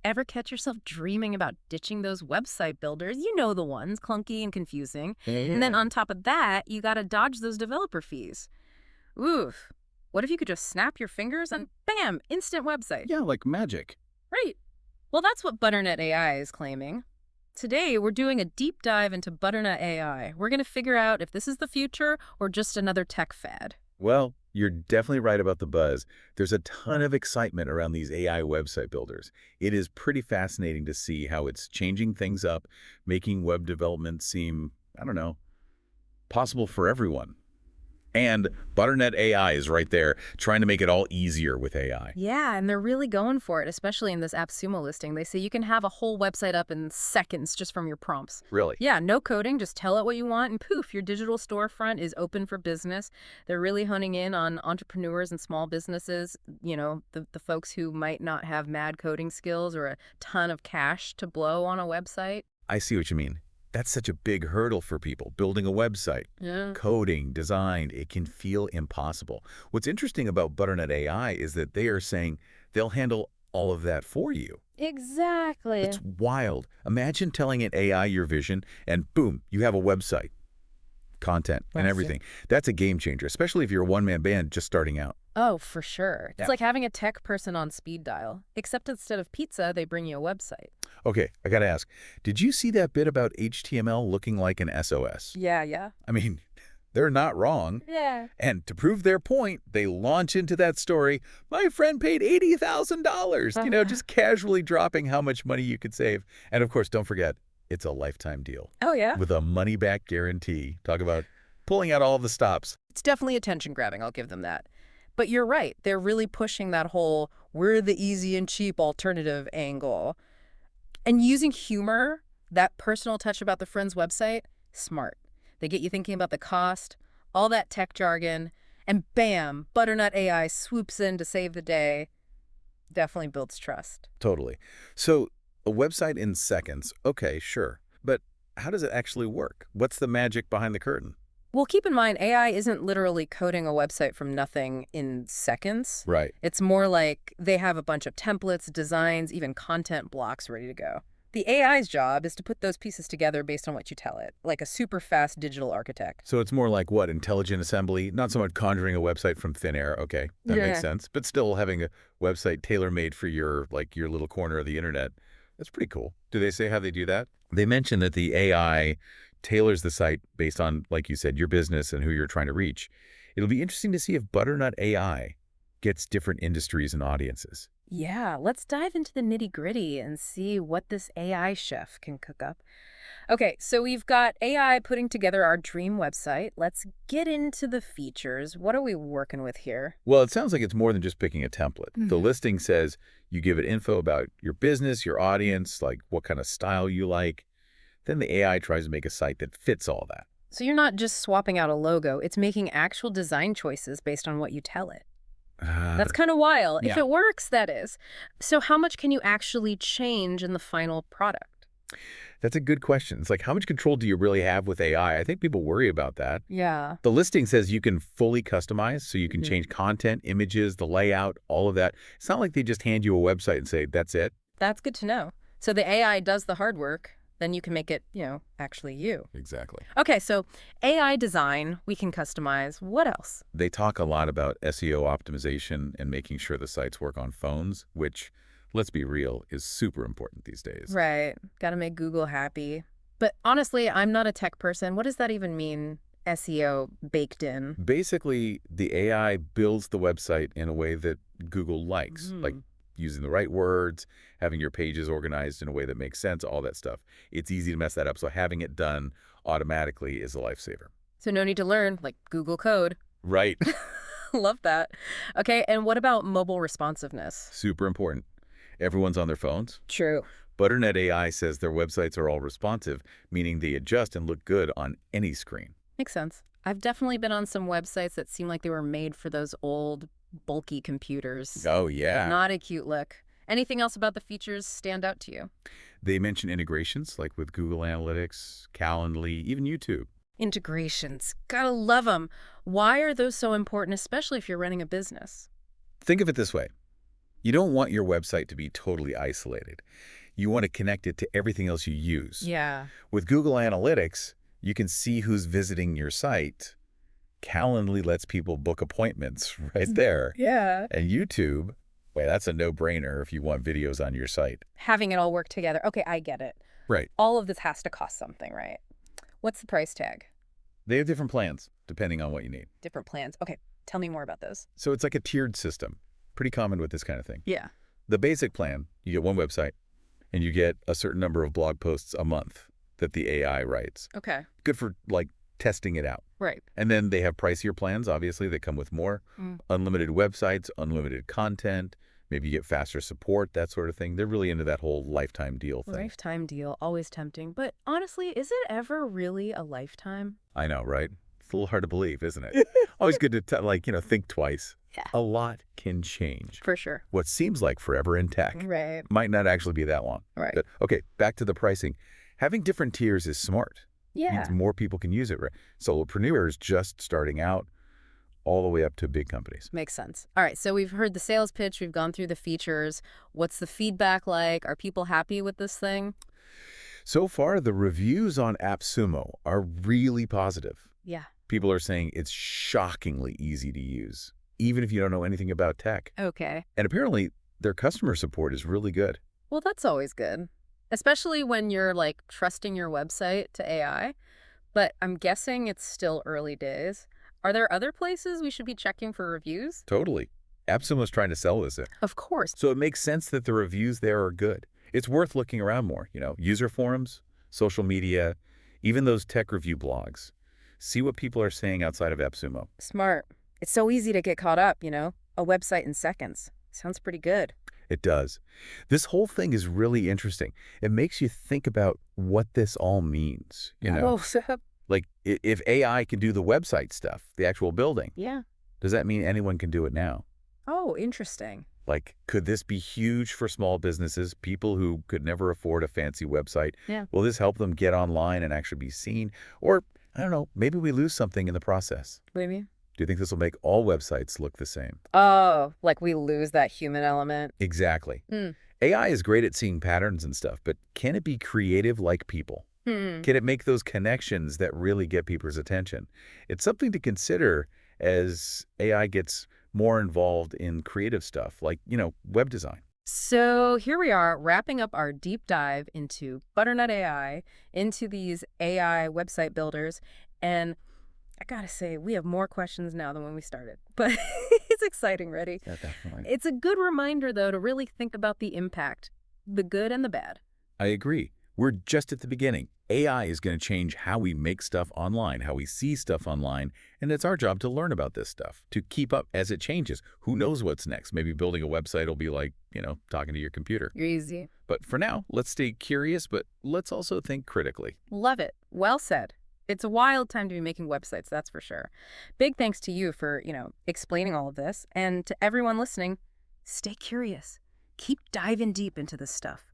Ever catch yourself dreaming about ditching those website builders? You know the ones, clunky and confusing. And then Yeah. on top of that, you gotta dodge those developer fees. Oof. What if you could just snap your fingers and bam, instant website? Yeah, like magic. Right. Well, that's what Butternut AI is claiming. Today, we're doing a deep dive into Butternut AI. We're gonna figure out if this is the future or just another tech fad. Well, you're definitely right about the buzz. There's a ton of excitement around these AI website builders. It is pretty fascinating to see how it's changing things up, making web development seem, I don't know, possible for everyone. And Butternut AI is right there, trying to make it all easier with AI. Yeah, and they're really going for it, especially in this AppSumo listing. They say you can have a whole website up in seconds just from your prompts. Really? Yeah, no coding, just tell it what you want, and poof, your digital storefront is open for business. They're really honing in on entrepreneurs and small businesses, the folks who might not have mad coding skills or a ton of cash to blow on a website. I see what you mean. That's such a big hurdle for people, building a website. Yeah. Coding, design, it can feel impossible. What's interesting about Butternut AI is that they are saying they'll handle all of that for you. Exactly. It's wild. Imagine telling an AI your vision, and boom, you have a website, content, and Bless you. everything. That's a game changer, especially if you're a one-man band just starting out. Oh, for sure. It's Yeah. like having a tech person on speed dial, except instead of pizza, they bring you a website. Okay, I gotta ask, did you see that bit about HTML looking like an SOS? Yeah, yeah. I mean, they're not wrong. Yeah. And to prove their point, they launch into that story, my friend paid $80,000, just casually dropping how much money you could save. And of course, don't forget, it's a lifetime deal Oh, yeah? with a money-back guarantee. Talk about pulling out all the stops. It's definitely attention grabbing, I'll give them that. But you're right, they're really pushing that whole we're the easy and cheap alternative angle. And using humor, that personal touch about the friend's website, smart. They get you thinking about the cost, all that tech jargon, and bam, Butternut AI swoops in to save the day. Definitely builds trust. Totally. So a website in seconds, okay, sure. But how does it actually work? What's the magic behind the curtain? Well, keep in mind, AI isn't literally coding a website from nothing in seconds. Right. It's more like they have a bunch of templates, designs, even content blocks ready to go. The AI's job is to put those pieces together based on what you tell it, like a super fast digital architect. So it's more like what, intelligent assembly? Not so much conjuring a website from thin air. Okay, that makes Yeah. sense. But still having a website tailor-made for your little corner of the internet. That's pretty cool. Do they say how they do that? They mention that the AI tailors the site based on, like you said, your business and who you're trying to reach. It'll be interesting to see if Butternut AI gets different industries and audiences. Yeah, let's dive into the nitty-gritty and see what this AI chef can cook up. Okay, so we've got AI putting together our dream website. Let's get into the features. What are we working with here? Well, it sounds like it's more than just picking a template. The Mhm. listing says you give it info about your business, your audience, like what kind of style you like. Then the AI tries to make a site that fits all that. So you're not just swapping out a logo, it's making actual design choices based on what you tell it. Uh, That's kind of wild. If yeah, it works, that is. So how much can you actually change in the final product? that's a good question. It's like, how much control do you really have with AI? I think people worry about that. Yeah. The listing says you can fully customize, so you can Mhm. change content, images, the layout, all of that. It's not like they just hand you a website and say, that's it. That's good to know. So the AI does the hard work, then you can make it, actually you. Exactly. Okay, so AI design, we can customize. What else? They talk a lot about SEO optimization and making sure the sites work on phones, which, let's be real, is super important these days. Right. Got to make Google happy. But honestly, I'm not a tech person. What does that even mean? SEO baked in. Basically, the AI builds the website in a way that Google likes, like Mm. using the right words, having your pages organized in a way that makes sense, all that stuff. It's easy to mess that up, so having it done automatically is a lifesaver. So no need to learn, like Google code. Right. Love that. Okay, and what about mobile responsiveness? Super important. Everyone's on their phones. True. Butternut AI says their websites are all responsive, meaning they adjust and look good on any screen. Makes sense. I've definitely been on some websites that seem like they were made for those old, bulky computers. Oh, yeah. Not a cute look. Anything else about the features stand out to you? They mention integrations like with Google Analytics, Calendly, even YouTube. Integrations. Gotta love them. Why are those so important, especially if you're running a business? Think of it this way. You don't want your website to be totally isolated. You want to connect it to everything else you use. Yeah. With Google Analytics, you can see who's visiting your site. Calendly lets people book appointments right there. Yeah. And YouTube, well, that's a no-brainer if you want videos on your site. Having it all work together. Okay, I get it. Right. All of this has to cost something, right? What's the price tag? They have different plans depending on what you need. Different plans. Okay, tell me more about those. So it's like a tiered system. Pretty common with this kind of thing. Yeah. The basic plan, you get one website, and you get a certain number of blog posts a month that the AI writes. Okay. Good for, like, testing it out. Right. And then they have pricier plans, obviously, that come with more. Unlimited websites, unlimited content, maybe you get faster support, that sort of thing. They're really into that whole lifetime deal thing. Lifetime deal, always tempting. But honestly, is it ever really a lifetime? I know, right? It's a little hard to believe, isn't it? Always good to, think twice. Yeah. A lot can change. For sure. What seems like forever in tech Right. might not actually be that long. Right. But, okay, back to the pricing. Having different tiers is smart. Yeah. Means more people can use it, right? Solopreneurs just starting out all the way up to big companies. Makes sense. All right, so we've heard the sales pitch, we've gone through the features. What's the feedback like? Are people happy with this thing? So far, the reviews on AppSumo are really positive. Yeah. People are saying it's shockingly easy to use, even if you don't know anything about tech. Okay. And apparently, their customer support is really good. Well, that's always good, especially when you're like trusting your website to AI. But I'm guessing it's still early days. Are there other places we should be checking for reviews? Totally. AppSumo's trying to sell this. Of course. So it makes sense that the reviews there are good. It's worth looking around more, user forums, social media, even those tech review blogs. See what people are saying outside of AppSumo. Smart. It's so easy to get caught up, a website in seconds. Sounds pretty good. It does. This whole thing is really interesting. It makes you think about what this all means, Oh, Like, if AI can do the website stuff, the actual building, yeah. does that mean anyone can do it now? Oh, interesting. Like, could this be huge for small businesses, people who could never afford a fancy website? Yeah. Will this help them get online and actually be seen? Or, I don't know, maybe we lose something in the process. What do you mean? Do you think this will make all websites look the same? Oh, like we lose that human element. Exactly. AI is great at seeing patterns and stuff, but can it be creative like people? Can it make those connections that really get people's attention? It's something to consider as AI gets more involved in creative stuff, like, web design. So here we are wrapping up our deep dive into Butternut AI, into these AI website builders. And I gotta say, we have more questions now than when we started. But it's exciting, Reddy. Yeah, definitely. It's a good reminder, though, to really think about the impact, the good and the bad. I agree. We're just at the beginning. AI is going to change how we make stuff online, how we see stuff online, and it's our job to learn about this stuff, to keep up as it changes. Who knows what's next? Maybe building a website will be like, talking to your computer. Easy. But for now, let's stay curious, but let's also think critically. Love it. Well said. It's a wild time to be making websites, that's for sure. Big thanks to you for, explaining all of this. And to everyone listening, stay curious. Keep diving deep into this stuff.